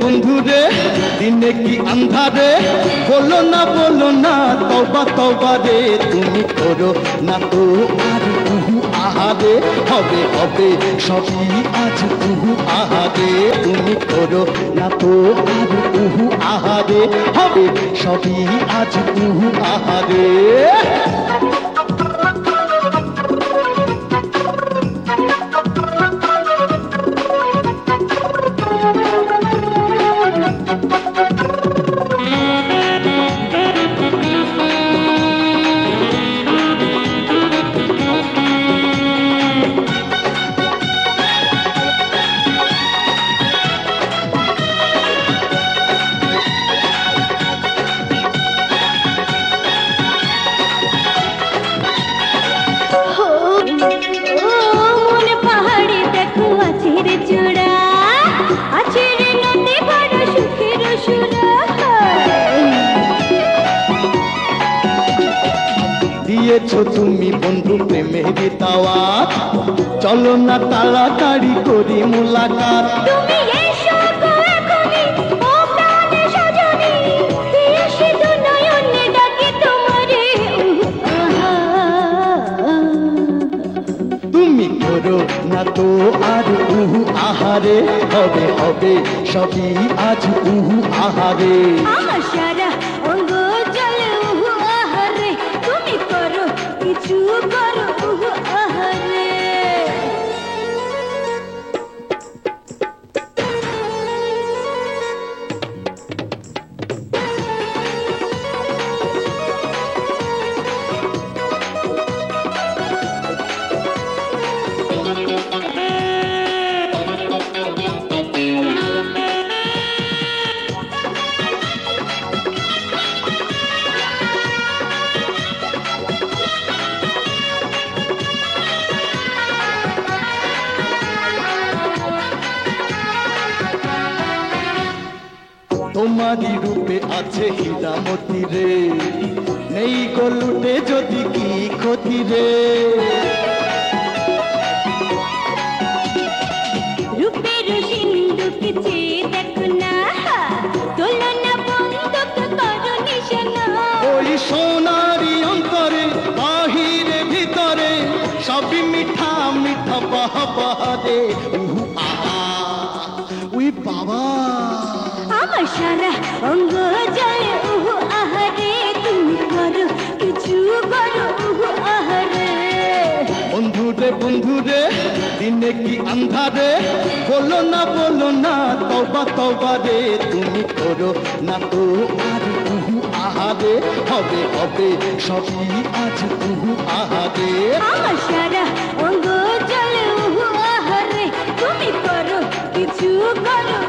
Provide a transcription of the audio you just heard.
বন্ধুরে দিনে কি আন্ধারে বলো না তওবা তওবা রে তুমি করো না তো আর আহারে হবে হবে সবই আজ আহারে তুমি করো না তো আর আহারে হবে সবই আজ আহারে দিয়েছো তুমি বন্ধু প্রেমের দাওয়াত চলো না তাড়াতাড়ি করি মুলাকাত তুমি এসো গো এখনি ও প্রাণে সজনী এসে তো নয়নে ডাকি তোমারে তুমি করো না তো আর আহারে হবে হবে সবই আজ আহারে আমার সারা অঙ্গ জলে আহারে তুমি করো কিছু করো আহারে তোমারই রূপে আছে হীরামতি রে নেই গো লুটে যদি কি ক্ষতি রে রূপের সিন্ধুক চেয়ে দেখো না তোলো না বন্ধুক করো নিশানা ওই সোনারি অন্তরে বাহিরে ভিতরে সবই মিঠা মিঠা বাহারে আহা উই বাবা আমার সারা অঙ্গ জলে আহারে তুমি করো কিছু করো আহারে বন্ধুরে দিনে কি আন্ধারে বলো না তওবা তওবা রে তুমি করো না তো আর আহারে হবে হবে সবই আজ আহারে আমার সারা অঙ্গ জলে আহারে তুমি করো কিছু করো